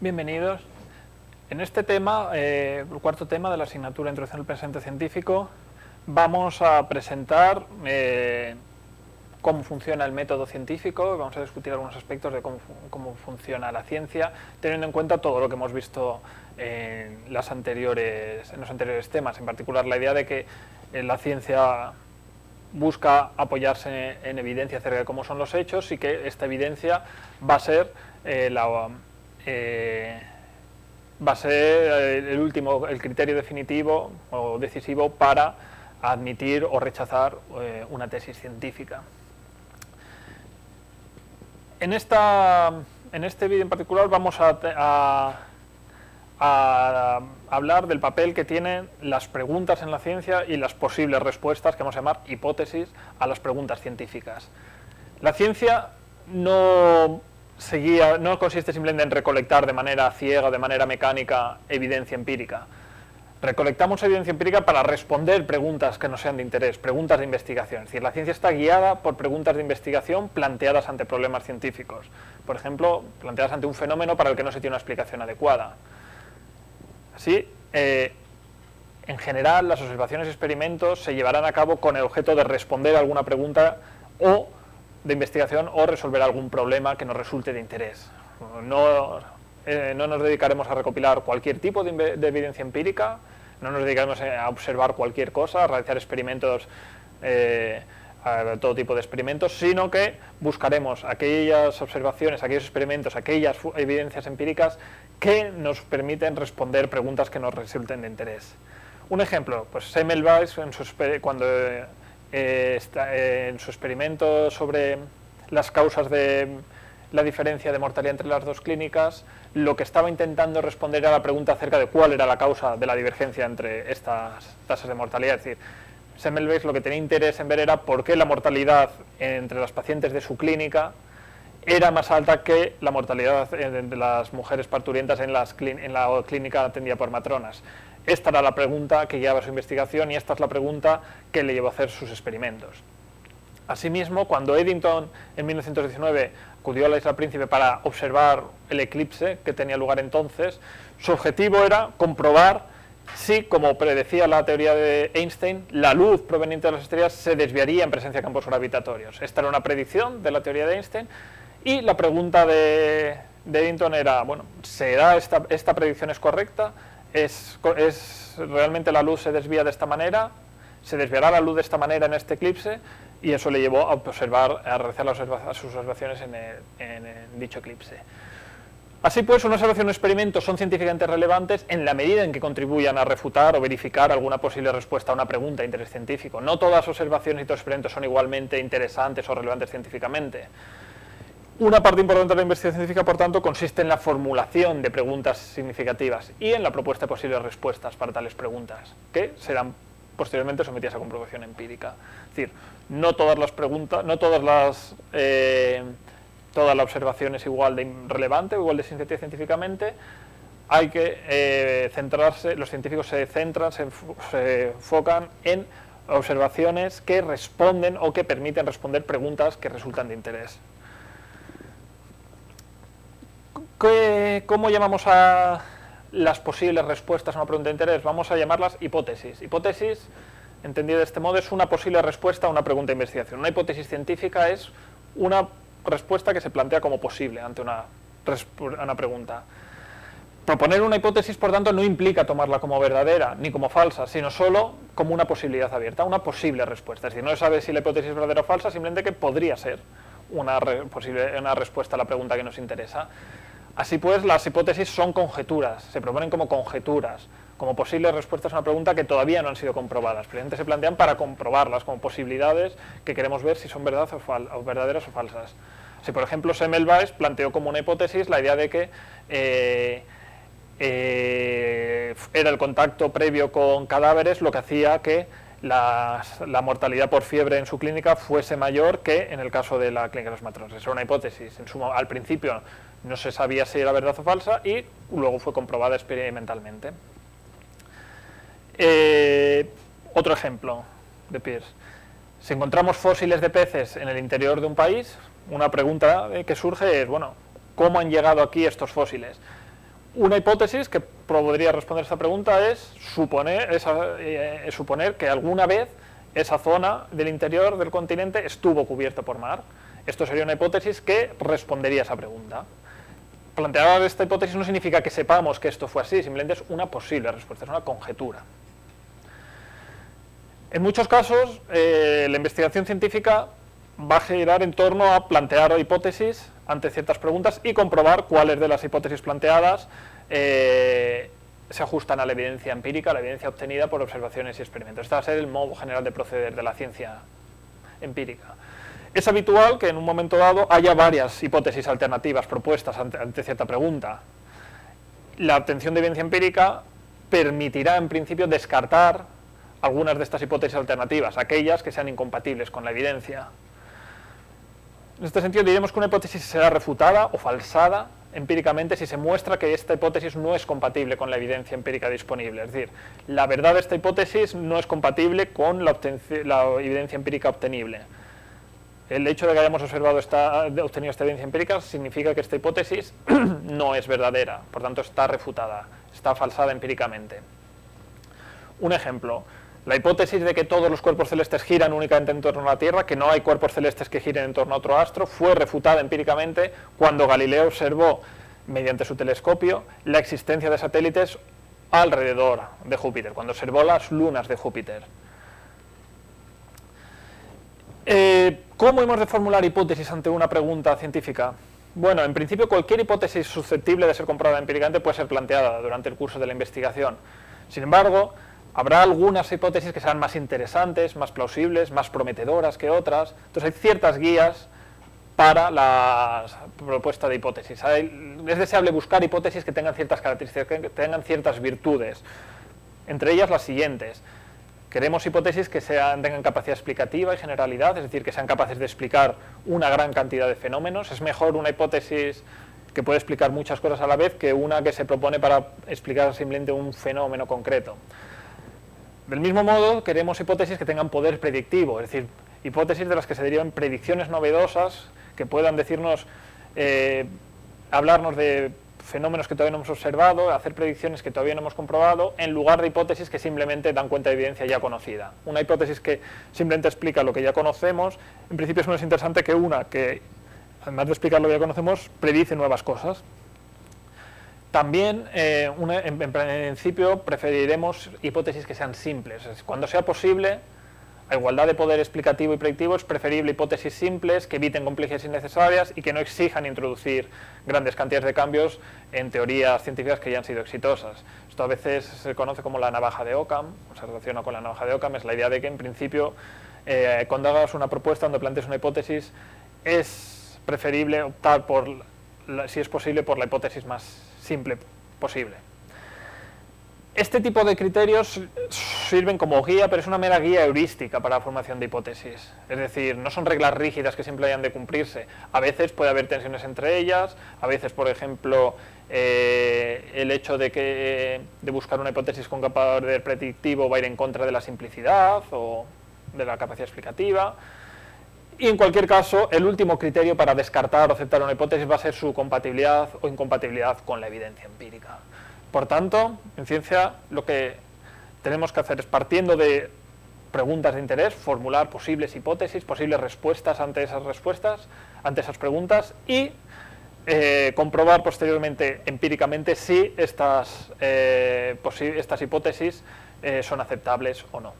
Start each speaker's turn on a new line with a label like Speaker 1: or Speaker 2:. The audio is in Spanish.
Speaker 1: Bienvenidos. En este tema, el cuarto tema de la asignatura Introducción al Pensamiento Científico, vamos a presentar cómo funciona el método científico, vamos a discutir algunos aspectos de cómo funciona la ciencia, teniendo en cuenta todo lo que hemos visto en los anteriores temas, en particular la idea de que la ciencia busca apoyarse en evidencia acerca de cómo son los hechos y que esta evidencia va a ser el criterio definitivo o decisivo para admitir o rechazar una tesis científica. En este vídeo en particular vamos a hablar del papel que tienen las preguntas en la ciencia y las posibles respuestas, que vamos a llamar hipótesis, a las preguntas científicas. La ciencia no consiste simplemente en recolectar de manera ciega, de manera mecánica, evidencia empírica. Recolectamos evidencia empírica para responder preguntas que nos sean de interés, preguntas de investigación. Es decir, la ciencia está guiada por preguntas de investigación planteadas ante problemas científicos. Por ejemplo, planteadas ante un fenómeno para el que no se tiene una explicación adecuada. Así, en general, las observaciones y experimentos se llevarán a cabo con el objeto de responder a alguna pregunta o de investigación o resolver algún problema que nos resulte de interés. No nos dedicaremos a recopilar cualquier tipo de evidencia empírica, no nos dedicaremos a observar cualquier cosa, a realizar experimentos, a todo tipo de experimentos, sino que buscaremos aquellas observaciones, aquellos experimentos, aquellas evidencias empíricas que nos permiten responder preguntas que nos resulten de interés. Un ejemplo, pues Semmelweis, cuando en su experimento sobre las causas de la diferencia de mortalidad entre las dos clínicas, lo que estaba intentando responder era la pregunta acerca de cuál era la causa de la divergencia entre estas tasas de mortalidad. Es decir, Semmelweis lo que tenía interés en ver era por qué la mortalidad entre las pacientes de su clínica era más alta que la mortalidad de las mujeres parturientas en la clínica atendida por matronas. Esta era la pregunta que guiaba su investigación y esta es la pregunta que le llevó a hacer sus experimentos. Asimismo, cuando Eddington en 1919 acudió a la Isla Príncipe para observar el eclipse que tenía lugar entonces, su objetivo era comprobar si, como predecía la teoría de Einstein, la luz proveniente de las estrellas se desviaría en presencia de campos gravitatorios. Esta era una predicción de la teoría de Einstein y la pregunta de Eddington era, bueno, ¿será esta predicción es correcta? ¿Realmente la luz se desvía de esta manera? ¿Se desviará la luz de esta manera en este eclipse? Y eso le llevó a realizar sus observaciones en dicho eclipse. Así pues, una observación o experimentos son científicamente relevantes en la medida en que contribuyan a refutar o verificar alguna posible respuesta a una pregunta de interés científico. No todas las observaciones y todos los experimentos son igualmente interesantes o relevantes científicamente. Una parte importante de la investigación científica, por tanto, consiste en la formulación de preguntas significativas y en la propuesta de posibles respuestas para tales preguntas, que serán posteriormente sometidas a comprobación empírica. Es decir, no todas las preguntas, no toda la observación es igual de relevante o igual de significativa científicamente. Hay que centrarse, los científicos se enfocan en observaciones que responden o que permiten responder preguntas que resultan de interés. ¿Cómo llamamos a las posibles respuestas a una pregunta de interés? Vamos a llamarlas hipótesis. Hipótesis, entendida de este modo, es una posible respuesta a una pregunta de investigación. Una hipótesis científica es una respuesta que se plantea como posible ante una pregunta. Proponer una hipótesis, por tanto, no implica tomarla como verdadera ni como falsa, sino solo como una posibilidad abierta, una posible respuesta. Es decir, no se sabe si la hipótesis es verdadera o falsa, simplemente que podría ser una respuesta a la pregunta que nos interesa. Así pues, las hipótesis son conjeturas, se proponen como conjeturas, como posibles respuestas a una pregunta que todavía no han sido comprobadas. Precisamente se plantean para comprobarlas como posibilidades que queremos ver si son verdaderas o falsas. Si, por ejemplo, Semmelweis planteó como una hipótesis la idea de que era el contacto previo con cadáveres lo que hacía que la mortalidad por fiebre en su clínica fuese mayor que en el caso de la clínica de los matrones. Esa era una hipótesis. Al principio no se sabía si era verdad o falsa y luego fue comprobada experimentalmente. Otro ejemplo de Peirce. Si encontramos fósiles de peces en el interior de un país, una pregunta que surge es, bueno, ¿cómo han llegado aquí estos fósiles? Una hipótesis que podría responder esta pregunta es suponer que alguna vez esa zona del interior del continente estuvo cubierta por mar. Esto sería una hipótesis que respondería a esa pregunta. Plantear esta hipótesis no significa que sepamos que esto fue así, simplemente es una posible respuesta, es una conjetura. En muchos casos, la investigación científica va a girar en torno a plantear hipótesis ante ciertas preguntas y comprobar cuáles de las hipótesis planteadas se ajustan a la evidencia empírica, a la evidencia obtenida por observaciones y experimentos. Este va a ser el modo general de proceder de la ciencia empírica. Es habitual que en un momento dado haya varias hipótesis alternativas propuestas ante cierta pregunta. La obtención de evidencia empírica permitirá en principio descartar algunas de estas hipótesis alternativas, aquellas que sean incompatibles con la evidencia. En este sentido diremos que una hipótesis será refutada o falsada empíricamente si se muestra que esta hipótesis no es compatible con la evidencia empírica disponible. Es decir, la verdad de esta hipótesis no es compatible con la evidencia empírica obtenible. El hecho de que hayamos obtenido esta evidencia empírica significa que esta hipótesis no es verdadera, por tanto está refutada, está falsada empíricamente. Un ejemplo, la hipótesis de que todos los cuerpos celestes giran únicamente en torno a la Tierra, que no hay cuerpos celestes que giren en torno a otro astro, fue refutada empíricamente cuando Galileo observó, mediante su telescopio, la existencia de satélites alrededor de Júpiter, cuando observó las lunas de Júpiter. ¿Cómo hemos de formular hipótesis ante una pregunta científica? Bueno, en principio cualquier hipótesis susceptible de ser comprobada empíricamente puede ser planteada durante el curso de la investigación. Sin embargo, habrá algunas hipótesis que sean más interesantes, más plausibles, más prometedoras que otras. Entonces hay ciertas guías para la propuesta de hipótesis. Es deseable buscar hipótesis que tengan ciertas características, que tengan ciertas virtudes. Entre ellas las siguientes. Queremos hipótesis que tengan capacidad explicativa y generalidad, es decir, que sean capaces de explicar una gran cantidad de fenómenos. Es mejor una hipótesis que puede explicar muchas cosas a la vez que una que se propone para explicar simplemente un fenómeno concreto. Del mismo modo, queremos hipótesis que tengan poder predictivo, es decir, hipótesis de las que se derivan predicciones novedosas que puedan decirnos, hablarnos de fenómenos que todavía no hemos observado, hacer predicciones que todavía no hemos comprobado, en lugar de hipótesis que simplemente dan cuenta de evidencia ya conocida. Una hipótesis que simplemente explica lo que ya conocemos, en principio es más interesante que una que, además de explicar lo que ya conocemos, predice nuevas cosas. También, en principio, preferiremos hipótesis que sean simples. Cuando sea posible, a igualdad de poder explicativo y predictivo, es preferible hipótesis simples que eviten complejidades innecesarias y que no exijan introducir grandes cantidades de cambios en teorías científicas que ya han sido exitosas. Esto a veces se conoce como la navaja de Occam, o se relaciona con la navaja de Occam, es la idea de que en principio, cuando hagas una propuesta donde plantees una hipótesis, es preferible optar por, si es posible, por la hipótesis más simple posible. Este tipo de criterios sirven como guía, pero es una mera guía heurística para la formación de hipótesis. Es decir, no son reglas rígidas que siempre hayan de cumplirse. A veces puede haber tensiones entre ellas, a veces, por ejemplo, el hecho de buscar una hipótesis con poder predictivo va a ir en contra de la simplicidad o de la capacidad explicativa. Y en cualquier caso, el último criterio para descartar o aceptar una hipótesis va a ser su compatibilidad o incompatibilidad con la evidencia empírica. Por tanto, en ciencia lo que tenemos que hacer es, partiendo de preguntas de interés, formular posibles hipótesis, posibles respuestas ante esas preguntas y comprobar posteriormente empíricamente si estas hipótesis son aceptables o no.